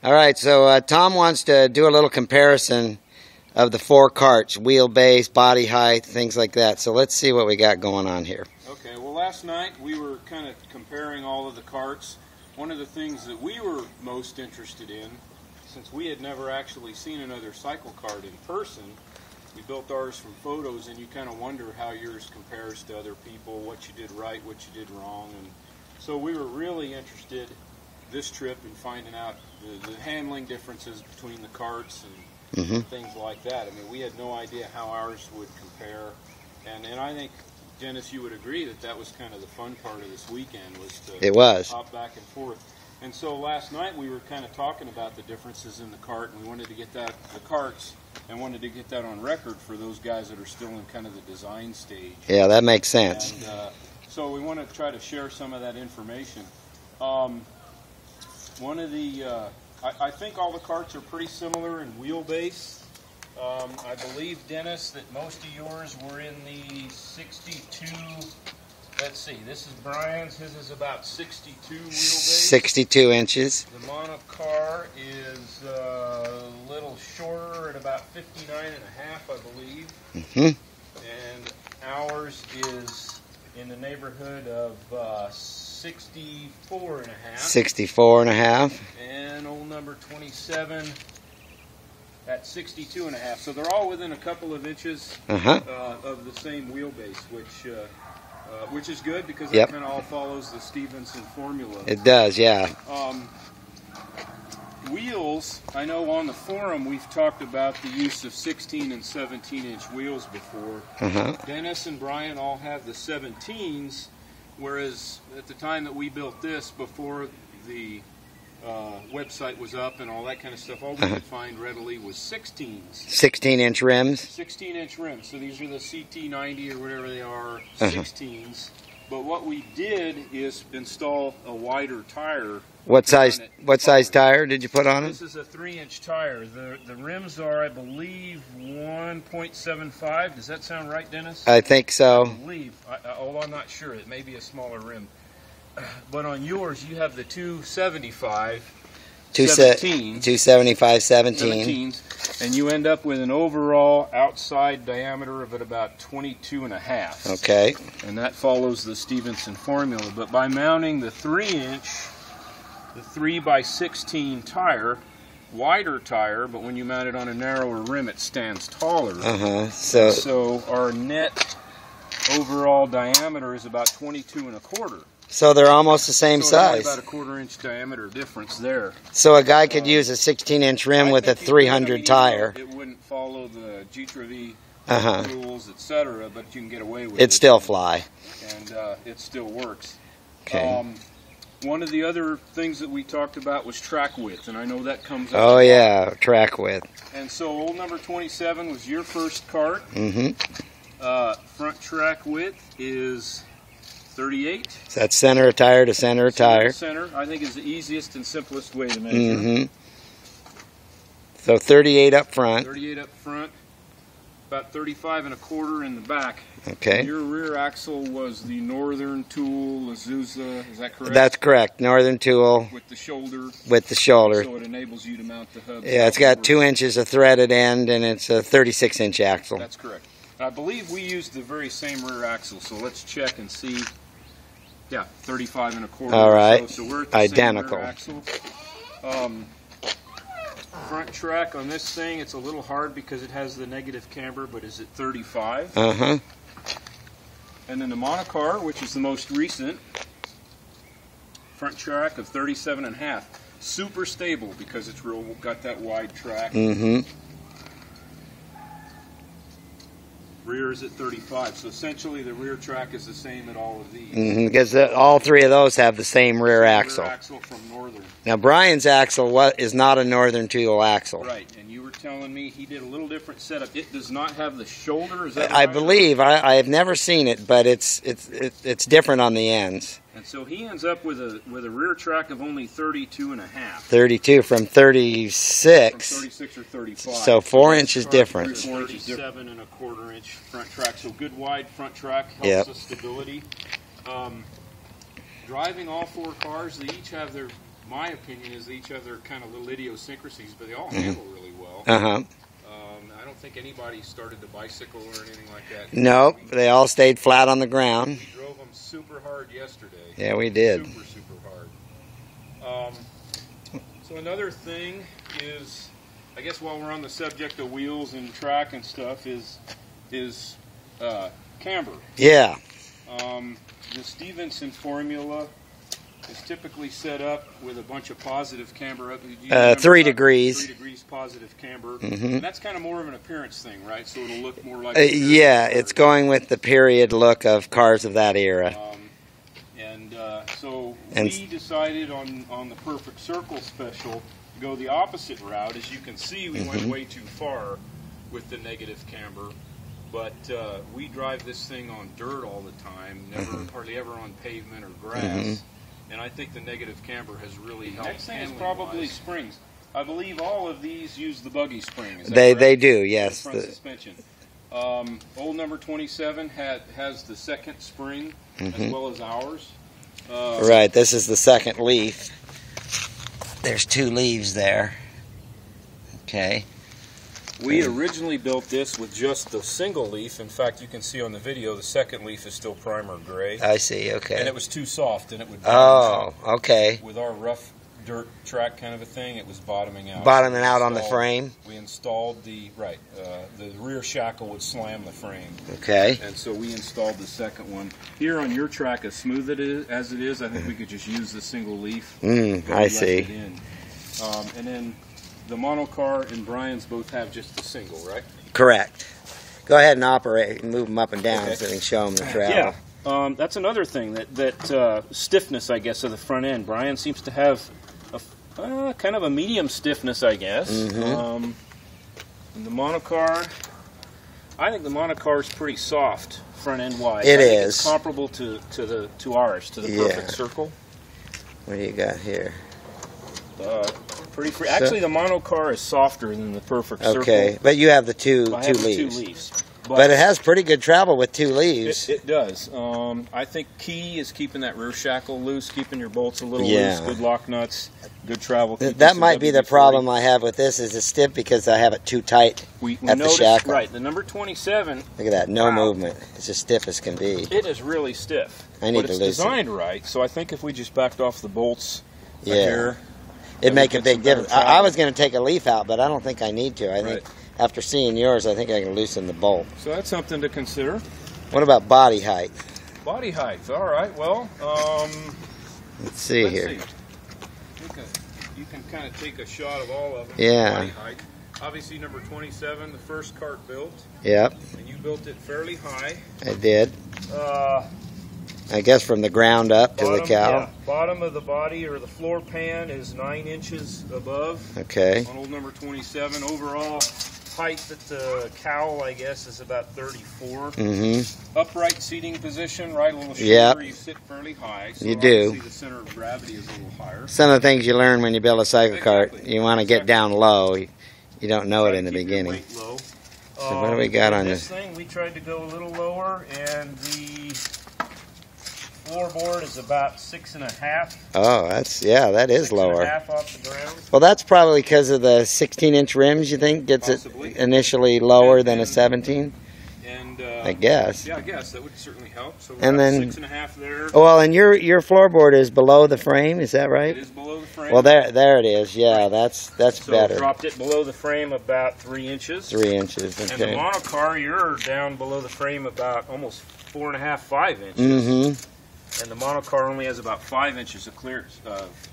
All right, so Tom wants to do a little comparison of the 4 carts, wheelbase, body height, things like that. So let's see what we got going on here. Okay, well last night we were kind of comparing all of the carts. One of the things that we were most interested in, since we had never actually seen another cycle cart in person, we built ours from photos, and you kind of wonder how yours compares to other people, what you did right, what you did wrong. And so we were really interested this trip in finding out the handling differences between the carts and things like that. I mean, we had no idea how ours would compare, and I think, Dennis, you would agree that that was kind of the fun part of this weekend, was to hop back and forth. And so last night we were kind of talking about the differences in the cart, and we wanted to get that, the carts, and wanted to get that on record for those guys that are still in kind of the design stage. Yeah, that makes sense. And so we want to try to share some of that information. One of the, I think all the carts are pretty similar in wheelbase. I believe, Dennis, that most of yours were in the 62, let's see, this is Brian's, his is about 62 wheelbase. 62 inches. The monocar is a little shorter at about 59 and a half, I believe. And ours is in the neighborhood of 64 and a half. 64 and a half. And old number 27 at 62 and a half. So they're all within a couple of inches of the same wheelbase, which is good because it kind of all follows the Stevenson formula. It does, yeah. Wheels, I know on the forum we've talked about the use of 16 and 17-inch wheels before. Dennis and Brian all have the 17s, whereas at the time that we built this, before the website was up and all that kind of stuff, all we could find readily was 16s. 16-inch rims? 16-inch rims. So these are the CT90 or whatever they are, 16s. But what we did is install a wider tire. What size tire did you put on it? This is a 3-inch tire. The rims are, I believe, 1.75. Does that sound right, Dennis? I think so. I believe. Although I'm not sure. It may be a smaller rim. But on yours, you have the 275 17s. 275 17s. And you end up with an overall outside diameter of about 22 and a half. Okay. And that follows the Stevenson formula. But by mounting the 3-inch, the 3x16 tire, wider tire, but when you mount it on a narrower rim, it stands taller. So our net overall diameter is about 22 and a quarter. So they're almost the same size. About a 1/4-inch diameter difference there. So a guy could use a 16-inch rim with a 300 tire. It wouldn't follow the G-Trevy rules, etc., but you can get away with it. It'd still fly. And it still works. Okay. One of the other things that we talked about was track width, and I know that comes up. Oh yeah, track width. And so old number 27 was your first cart. Front track width is 38. So that's center of tire to center of tire. Center, I think, is the easiest and simplest way to measure. So 38 up front. 38 up front, about 35 and a quarter in the back. Okay. Your rear axle was the Northern Tool Azusa, is that correct? That's correct. Northern Tool. With the shoulder. With the shoulder. So it enables you to mount the hub. Yeah, it's got 2 inches of threaded end, and it's a 36-inch axle. That's correct. I believe we used the very same rear axle, so let's check and see. Yeah, 35 and a quarter. All right. So we're at the identical. Same rear axle. Front track on this thing, it's a little hard because it has the negative camber, but is it 35? And then the monocar, which is the most recent, front track of 37 and a half. Super stable because it's got that wide track. Rear is at 35, so essentially the rear track is the same at all of these. Because all three of those have the same rear axle. Rear axle from Northern. Now Brian's axle is not a Northern Tool axle. Right, and you were telling me he did a little different setup. It does not have the shoulder. Is that I right? believe. I have never seen it, but it's different on the ends. And so he ends up with a rear track of only 32 and a half. 32 from 36. From 36 or 35. So 4 inches difference. 37 and a quarter inch front track. So good wide front track helps the stability. Driving all 4 cars, they each have their my opinion is each other kind of little idiosyncrasies, but they all handle really well. I don't think anybody started to bicycle or anything like that. Nope, they all stayed flat on the ground. We drove them super hard yesterday. Yeah, we did. Super hard. So another thing is, I guess while we're on the subject of wheels and track and stuff, is camber. Yeah. The Stevenson formula is typically set up with a bunch of positive camber. 3 degrees. 3 degrees positive camber. Mm-hmm. And that's kind of more of an appearance thing, right? So it'll look more like... Yeah, it's going with the period look of cars of that era. So we decided on the Perfect Circle special to go the opposite route. As you can see, we went way too far with the negative camber. But we drive this thing on dirt all the time, hardly ever on pavement or grass. And I think the negative camber has really helped. Next thing is probably springs. I believe all of these use the buggy spring. Is that correct? They do, yes. The front suspension. Old number 27 has the second spring as well as ours. Right, this is the second leaf. There's 2 leaves there. Okay. We originally built this with just the single leaf. In fact, you can see on the video the second leaf is still primer gray. I see, okay. And it was too soft, and it would okay. With our rough dirt track kind of a thing, it was bottoming out. Bottoming out on the frame? We installed the rear shackle would slam the frame. Okay. And so we installed the second one. Here on your track, as smooth as it is, I think we could just use the single leaf. I see. And then the monocar and Brian's both have just the single, right? Correct. Go ahead and operate and move them up and down so they can show them the travel. Yeah, that's another thing, that stiffness, I guess, of the front end. Brian seems to have a kind of a medium stiffness, I guess. And the monocar, I think the monocar is pretty soft front end wise. It is. It's comparable to ours, to the Perfect Circle. What do you got here? Pretty free. Actually, the monocar is softer than the Perfect Circle. Okay, but you have the two leaves. 2 leaves. But it has pretty good travel with 2 leaves. It does. I think key is keeping that rear shackle loose, keeping your bolts a little loose, good lock nuts, good travel. That might be the problem I have with this, is it's stiff because I have it too tight at the shackle. Right, the number 27. Look at that, no movement. It's as stiff as can be. It is really stiff. I need to loosen. It's designed right, so I think if we just backed off the bolts here, it'd make a big difference. I was going to take a leaf out, but I don't think I need to. I think after seeing yours, I think I can loosen the bolt. So that's something to consider. What about body height? Body height, all right. Well, let's see here. You can kind of take a shot of all of them. Yeah. Body height. Obviously, number 27, the first cart built. Yep. And you built it fairly high. I did. I guess from the ground up to the cow. Yeah, bottom of the body or the floor pan is 9 inches above. Okay. On old number 27. Overall height at the cowl, I guess, is about 34. Upright seating position, right, a little shorter. You sit fairly high. So you do. The center of gravity is a little higher. Some of the things you learn when you build a cycle cart, you want to get down low. You don't know it in the beginning. Weight low. So what do we got on this thing? We tried to go a little lower, and the floorboard is about 6.5. Oh, that is lower. 6.5 off the ground. Well, that's probably because of the 16-inch rims. You think gets Possibly. It initially lower than a 17? And I guess. Yeah, I guess that would certainly help. So and then 6.5 there. Well, and your floorboard is below the frame. Is that right? It is below the frame. Well, there it is. Yeah, that's so better. Dropped it below the frame about 3 inches. 3 inches. Okay. And the monocar, you're down below the frame about almost 4.5, 5 inches. And the monocar only has about 5 inches of clearance,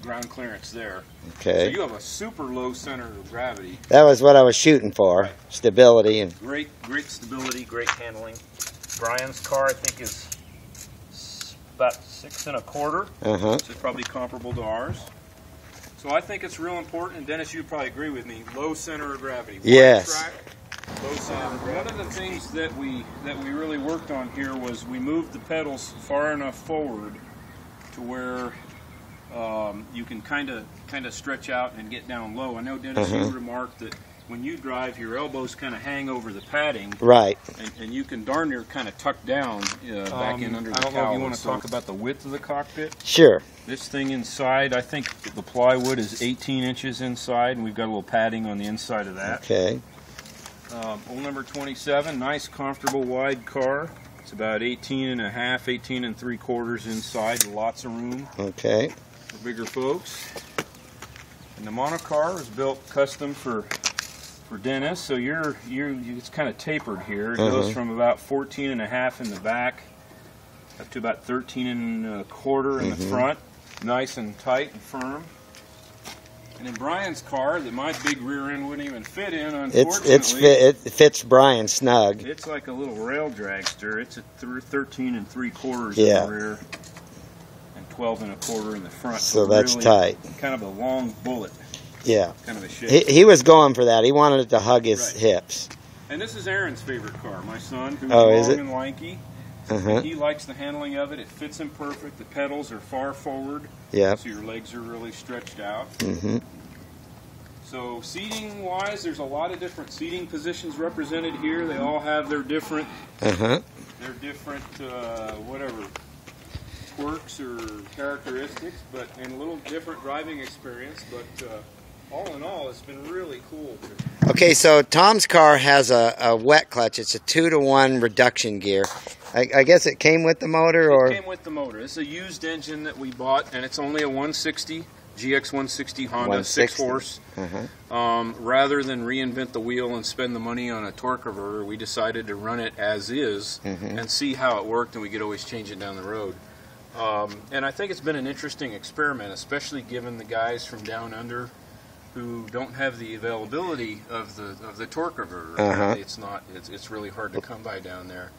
ground clearance there. Okay. So you have a super low center of gravity. That was what I was shooting for, stability. And great stability, great handling. Brian's car, I think, is about 6 1/4. Which is probably comparable to ours. So I think it's real important, and Dennis, you'd probably agree with me, low center of gravity. Yes. Track, low center of gravity. One of the things that we really worked on here was we moved the pedals far enough forward to where you can kind of stretch out and get down low. I know, Dennis, you remarked that when you drive, your elbows kind of hang over the padding. Right. And you can darn near kind of tuck down back in under the cowl. I don't know if you want to talk about the width of the cockpit. Sure. This thing inside, I think the plywood is 18 inches inside, and we've got a little padding on the inside of that. Okay. Hole number 27, nice, comfortable, wide car. It's about 18 and a half, 18 and 3/4 inside, lots of room. Okay. For bigger folks. And the monocar is built custom for Dennis, so it's kind of tapered here. It goes from about 14 and a half in the back up to about 13 and a quarter in the front. Nice and tight and firm. And in Brian's car, that my big rear end wouldn't even fit in, unfortunately. It fits Brian snug. It's like a little rail dragster. It's a 13 and 3/4 in the rear and 12 and a quarter in the front. So that's really tight. Kind of a long bullet. Yeah. Kind of a shape. He was going for that. He wanted it to hug his hips. And this is Aaron's favorite car, my son, who's long and lanky. He likes the handling of it. It fits him perfect. The pedals are far forward, so your legs are really stretched out. So seating-wise, there's a lot of different seating positions represented here. They all have their different, whatever, quirks or characteristics, but in a little different driving experience. But all in all, it's been really cool. Okay, so Tom's car has a wet clutch. It's a 2-to-1 reduction gear. I guess it came with the motor, or? It came with the motor. It's a used engine that we bought, and it's only a 160 GX 160 Honda 6-horse. Rather than reinvent the wheel and spend the money on a torque converter, we decided to run it as is and see how it worked, and we could always change it down the road. And I think it's been an interesting experiment, especially given the guys from down under who don't have the availability of the torque converter. It's really hard to come by down there.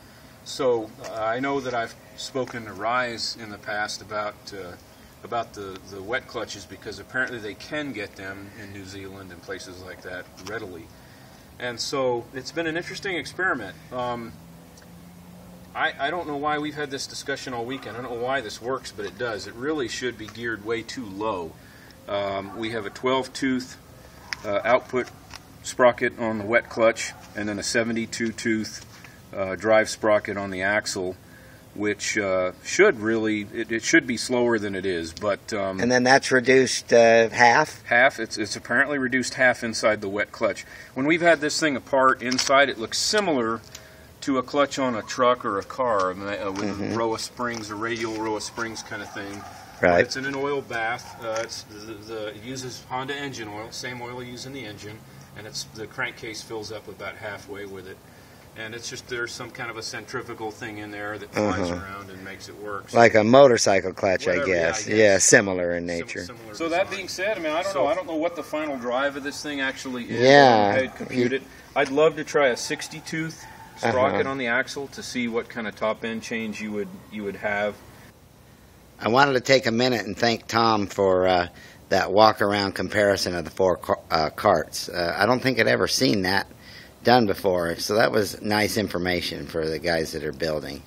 So I know that I've spoken to Rise in the past about the wet clutches, because apparently they can get them in New Zealand and places like that readily. And so it's been an interesting experiment. I don't know why we've had this discussion all weekend. I don't know why this works, but it does. It really should be geared way too low. We have a 12-tooth output sprocket on the wet clutch, and then a 72-tooth drive sprocket on the axle, which should really, it should be slower than it is, but and then that's reduced half. It's apparently reduced half inside the wet clutch. When we've had this thing apart inside, it looks similar to a clutch on a truck or a car with a row of springs, a radial row of springs kind of thing. Right. It's in an oil bath. It uses Honda engine oil, same oil used in the engine, and the crankcase fills up about halfway with it. And it's just, there's some kind of a centrifugal thing in there that flies around and makes it work. Like a motorcycle clutch, I guess. Yeah, similar in nature. Similar so that being said, I mean, I don't know what the final drive of this thing actually is. Yeah. I'd compute it. I'd love to try a 60-tooth sprocket on the axle to see what kind of top end change you would have. I wanted to take a minute and thank Tom for that walk-around comparison of the four carts. I don't think I'd ever seen that done before, so that was nice information for the guys that are building.